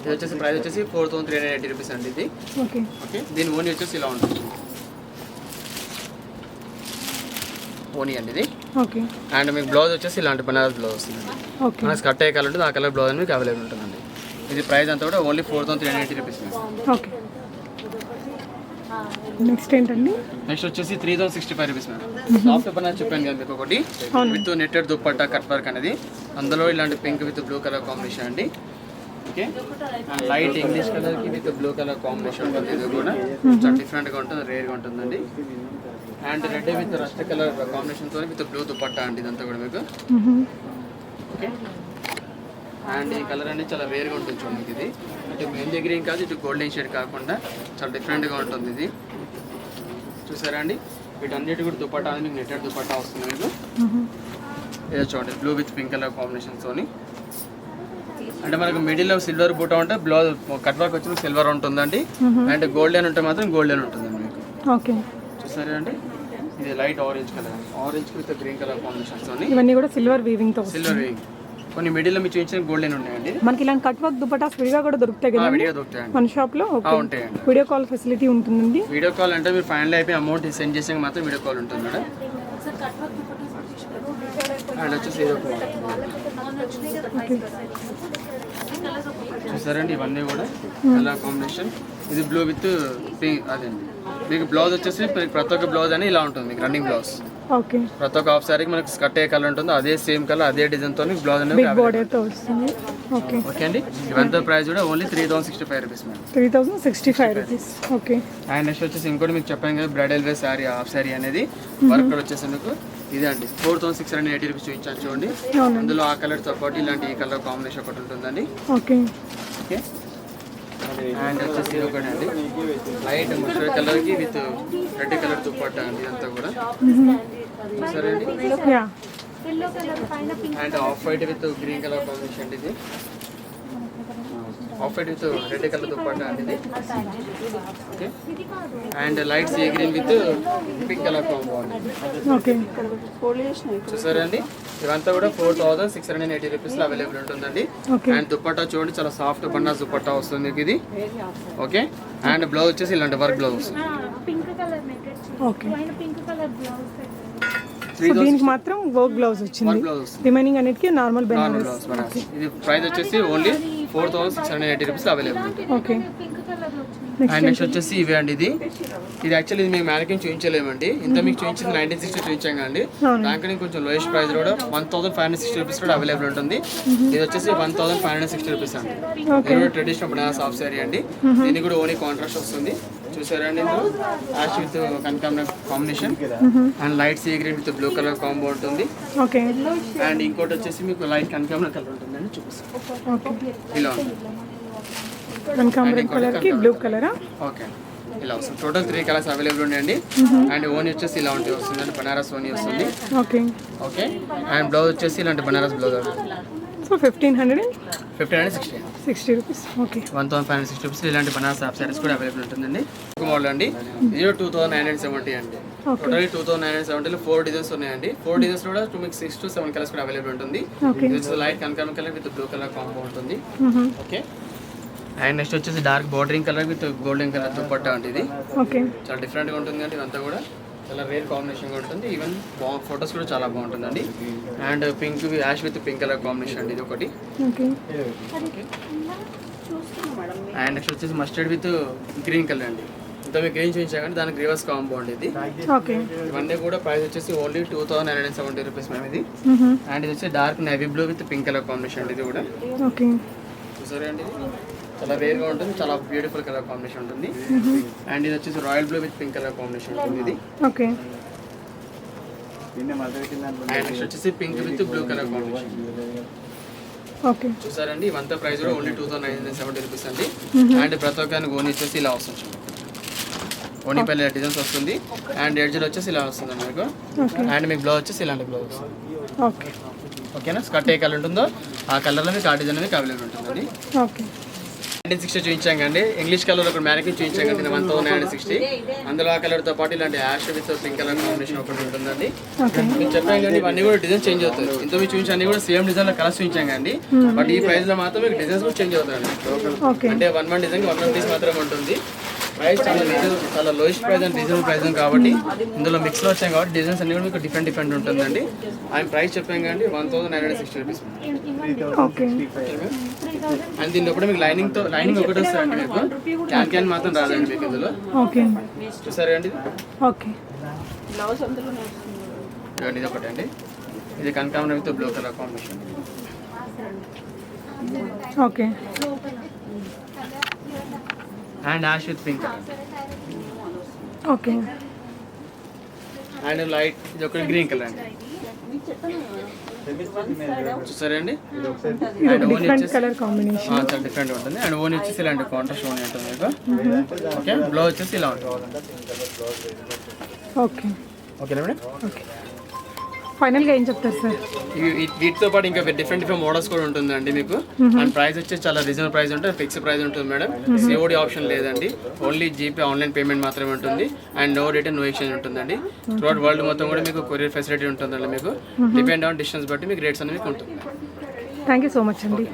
ఇది వచ్చేసి ప్రైస్ వచ్చేసి 4380 రూపీస్ అండి ఇది. ఓకే ఓకే, దీని ఓనీ వచ్చేసి ఇలా ఉంటుంది. ఓనీ అండి ఇది. ఓకే అండ్ మీకు బ్లౌజ్ వచ్చేసి ఇలాంటి బనారస్ బ్లౌజ్ వస్తుందండి. ఓకే మనకి కట్ అయ్యే కలర్ ఉంటుంది, ఆ కలర్ బ్లౌజ్ మీకు అవైలబుల్ ఉంటుందండి. ఇది ప్రైస్ అంతా కూడా ఓన్లీ 4380 రూపీస్. ఓకే నెక్స్ట్ ఏంటండి? నెక్స్ట్ వచ్చేసి 3065 రూపీస్ మేడం. సాఫ్ట్ బనారస్ చెప్పాను కదా మీకు ఒకటి, with netted dupatta cut work అనేది. అందులో ఇలాంటి pink with blue colour combination అండి. ఓకే, అండ్ లైట్ ఇంగ్లీష్ కలర్కి విత్ బ్లూ కలర్ కాంబినేషన్ ఉంటుంది. ఇది కూడా చాలా డిఫరెంట్గా ఉంటుంది, రేర్గా ఉంటుందండి. And red with rust colour కాంబినేషన్తో విత్ బ్లూ దుప్పట్టా అండి ఇదంతా కూడా మీకు. ఓకే, అండ్ ఈ కలర్ అనేది చాలా రేర్గా ఉంటుంది చూడండి. ఇది ఇటు మెహందీ గ్రీన్ కాదు, ఇటు గోల్డెన్ షేడ్ కాకుండా చాలా డిఫరెంట్గా ఉంటుంది ఇది. చూసారా అండి, వీటన్నిటి కూడా దుపట్టా అనేది మీకు నెట్టెడ్ దుపట్టా వస్తుంది మీకు. ఏదో చూడండి బ్లూ విత్ పింక్ కలర్ కాంబినేషన్తోని. అంటే మనకు మిడిల్లో సిల్వర్ బూటా ఉంటే బ్లౌజ్ కట్ వర్క్ వచ్చి సిల్వర్ ఉంటుందండి. అండ్ గోల్డెన్ ఉంటే మాత్రం గోల్డెన్ ఉంటుందండి మీకు. ఓకే చూసారా అండి, ఇది light orange colour, orange with green colour కాంబినేషన్తోని. ఇవన్నీ కూడా సిల్వర్ వీవింగ్తో సిల్వర్ వేయింగ్, కొన్ని మిడిల్లో మీరు చూపించిన గోల్డెన్ ఉన్నాయండి. మనకి ఇలాంటి కట్ వర్క్ దుపట్టాస్ విడిగా కూడా దొరుకుతాయి కదా విడిగా దొరుకుతాయండి మన షాప్లో? ఉంటాయండి. వీడియో కాల్ ఫెసిలిటీ ఉంటుందండి. వీడియో కాల్ అంటే మీరు ఫైనల్ అయిపోయి అమౌంట్ సెండ్ చేసాక మాత్రం వీడియో కాల్ ఉంటుంది మేడం. అండ్ వచ్చేసి చూసారండి, ఇవన్నీ కూడా కలర్ కాంబినేషన్. ఇది బ్లూ విత్ పింక్. అదండి మీకు బ్లౌజ్ వచ్చేసి ప్రతి ఒక్క బ్లౌజ్ అని ఇలా ఉంటుంది మీకు రన్నింగ్ బ్లౌజ్. ఓకే, ప్రతి ఒక్క హాఫ్ సారీకి మనకి కట్ ఏ కలర్ ఉంటుందో అదే సేమ్ కలర్ అదే డిజైన్తో బ్లౌజ్ అనేది బోర్డర్తో వస్తుంది. ఓకే ఓకే అండి, ఇవంతా ప్రైస్ కూడా only 3065 rupees madam. 3065 rupees. Okay, and next వచ్చేసి ఇంకోటి మీకు చెప్పాను కదా bridal wear sari half sari అనేది వర్క్ వచ్చేసి మీకు ఇదే అండి 4680 రూపీస్ చూపించాను చూడండి. అందులో ఆ కలర్తో పాటు ఇలాంటి ఈ కలర్ కాంబినేషన్ ఒకటి ఉంటుందండి. ఓకే ఓకే, అండ్ వచ్చేసి ఇది ఒకటి అండి లైట్ మస్టర్డ్ కలర్కి విత్ రెడ్ కలర్ దుపట్టా అండి ఇదంతా కూడా. సరే అండి, and off white with green colour combination అండి ఇది. Off white with red colour dupatta అండి ఇది. Okay, and light sea green with pink colour combo అండి. ఓకే చూసారా అండి, ఇవంతా కూడా 4680 రూపీస్లో అవైలబుల్ ఉంటుందండి. అండ్ దుపట్టా చూడండి చాలా సాఫ్ట్ బనారస్ దుపట్టా వస్తుంది మీకు ఇది. ఓకే, అండ్ బ్లౌజ్ వచ్చేసి ఇలాంటి వర్క్ బ్లౌజ్ వస్తుంది. ఓకే, దీనికి మాత్రం వర్క్ బ్లౌజ్ వచ్చింది. రిమైనింగ్ అన్నిటికీ నార్మల్ బనారస్. ఇది ప్రైస్ వచ్చేసి ఓన్లీ 4680 రూపీస్లో అవైలబుల్ ఉంటుంది. ఓకే, అండ్ నెక్స్ట్ వచ్చేసి ఇవే అండి. ఇది యాక్చువల్లీ ఇది మేము మ్యానకిన్ చూపించలేమండి. ఇంత మీకు చూపించింది 1960 చూపించాం కదండి. దానికని కొంచెం లోయెస్ట్ ప్రైస్ కూడా 1560 రూపీస్ కూడా అవైలబుల్ ఉంటుంది. ఇది వచ్చేసి 1560 రూపీస్ అండి. ఇది కూడా ట్రెడిషనల్ బనారస్ హాఫ్ శారీ అండి. దీనికి కూడా ఓన్లీ కాంట్రాస్ట్ వస్తుంది. చూసారా అండి, ఇందులో యాష్ విత్ కనకాంబరం combination and light sea green with blue colour combo ఉంటుంది. ఓకే, అండ్ ఇంకోటి వచ్చేసి మీకు లైట్ కనకాంబరం కలర్ ఉంటుందండి. చూపిస్తాను, ఇలా ఉంటుంది. కనకాంబరం కలర్కి బ్లూ కలరా? ఓకే, ఇలా వస్తుంది. టోటల్ 3 కలర్స్ అవైలబుల్ ఉన్నాయండి. అండ్ ఓనీ వచ్చేసి ఇలా ఉంటుంది వస్తుంది, బనారస్ ఓనీ వస్తుంది. ఓకే ఓకే, అండ్ బ్లౌజ్ వచ్చేసి ఇలాంటి బనారస్ బ్లౌజ్ వస్తుంది. So 1560 rupees. ఓకే, 1560 రూపీస్ ఇలాంటి బనారస్ హాఫ్ సారీస్ కూడా అవైలబుల్ ఉంటుందండి. ఒక మోడల్ అండి, ఇది 2970 అండి. టోటల్ 2970లో 4 డిజైన్స్ ఉన్నాయండి. 4 డిజైన్స్ కూడా మీకు 6 to 7 కలర్స్ కూడా అవైలబుల్ ఉంటుంది. ఇది లైట్ కనకాంబరం colour with blue colour combo ఉంటుంది. ఓకే, అండ్ నెక్స్ట్ వచ్చేసి dark bordering colour with golden colour dupatta అంటే ఇది. ఓకే, చాలా డిఫరెంట్గా ఉంటుంది అండి. ఇదంతా కూడా చాలా రేర్ కాంబినేషన్గా ఉంటుంది. ఈవెన్ ఫొటోస్ కూడా చాలా బాగుంటుందండి. And pink ash with pink colour combination అండి ఇది ఒకటి. ఓకే, అండ్ నెక్స్ట్ వచ్చేసి మస్టర్డ్ విత్ గ్రీన్ కలర్ అండి. ఇంత మీకు గ్రీన్ చూపించా కానీ దానికి రివర్స్ కాంబో అండి ఇది. ఓకే, ఇవన్నీ కూడా ప్రైస్ వచ్చేసి ఓన్లీ 2970 రూపీస్ మేము ఇది. అండ్ ఇది వచ్చి dark navy blue with pink colour combination అండి ఇది కూడా. ఓకే, చూసారా అండి, చాలా రేర్గా ఉంటుంది, చాలా బ్యూటిఫుల్ కలర్ కాంబినేషన్ ఉంటుంది. అండ్ ఇది వచ్చేసి royal blue with pink colour combination ఉంటుంది ఇది. ఓకే, అండ్ నెక్స్ట్ వచ్చేసి pink with blue colour combination. Okay, చూసారండి, ఇవంతా ప్రైస్ కూడా ఓన్లీ 2970 రూపీస్ అండి. అండ్ ప్రతి ఒక్కరికి ఓనీ వచ్చేసి ఇలా వస్తుంది, ఓనీ పల్లె డిజైన్స్ వస్తుంది. అండ్ ఎడ్జ్లో వచ్చేసి ఇలా వస్తుంది మీకు. అండ్ మీకు బ్లౌజ్ వచ్చేసి ఇలాంటి బ్లౌజ్. ఓకే, ఓకేనా, స్కర్ట్ ఏ కలర్ ఉంటుందో ఆ కలర్లో మీకు ఆ డిజైన్ మీకు అవైలబుల్ ఉంటుందండి. ఓకే, 1960 చూపించాండి. ఇంగ్లీష్ కలర్ ఒక మ్యానికిన్ చూపించాండి 1960. అందులో ఆ కలర్ తో పాటు ఇలాంటి ash with pink colour combination ఒకటి ఉంటుందండి. మీరు చెప్పాను కానీ ఇవన్నీ కూడా డిజైన్ చేంజ్ అవుతాయి. ఇంత మీరు చూపించి అన్ని కూడా సేమ్ డిజైన్ లో కలర్స్ చూపించాండి. బట్ ఈ ప్రైస్ లో మాత్రం మీకు డిజైన్స్ కూడా చేంజ్ అవుతాయండి. అంటే 1 డిజైన్ 1 పీస్ మాత్రమే ఉంటుంది. ప్రైస్ చాలా lowest price and reasonable price కాబట్టి ఇందులో మిక్స్ లో వచ్చాయి కాబట్టి డిజైన్స్ అన్ని కూడా మీకు డిఫరెంట్ ఉంటుందండి. ఆయన ప్రైస్ చెప్పాం కానీ 1960 రూపీస్. అండ్ దీనిలో కూడా మీకు లైనింగ్ ఒకటి వస్తుందండి. మీకు క్యాన్ మాత్రం రాదండి మీకు ఇందులో. చూసారా అండి ఇది ఒకటి అండి. ఇది కనకాంబరం with blue colour combination. Okay and ash with pink colour. Okay and light ఇది ఒక గ్రీన్ కలర్ అండి. చూసారా అండి డిఫరెంట్ కలర్ కాంబినేషన్ చాలా డిఫరెంట్ ఉంటుంది. అండ్ ఓన్ వచ్చేసి ఇలాంటి కాంట్రాస్ట్ ఓన్ ఉంటుంది మీకు. ఓకే బ్లౌజ్ వచ్చేసి ఇలా ఉంటుంది. ఓకేనా మేడం? ఓకే ఫైనల్గా ఏం చెప్తారు సార్? వీటితో పాటు ఇంకా డిఫరెంట్ మోడల్స్ కూడా ఉంటుందండి మీకు. అండ్ ప్రైస్ వచ్చేసి చాలా రీజనబుల్ ప్రైస్ ఉంటుంది. ఫిక్స్ ప్రైస్ ఉంటుంది మేడం. సిఓడి ఆప్షన్ లేదండి. ఓన్లీ జీపే ఆన్లైన్ పేమెంట్ మాత్రమే ఉంటుంది. And no return no exchange ఉంటుందండి. త్రూఅవుట్ వరల్డ్ మొత్తం కూడా మీకు కొరియర్ ఫెసిలిటీ ఉంటుందండి. మీకు డిపెండ్ ఆన్ డిస్టెన్స్ బట్టి మీకు రేట్స్ అనేది మీకు ఉంటుంది. థ్యాంక్ యూ సో మచ్ అండి.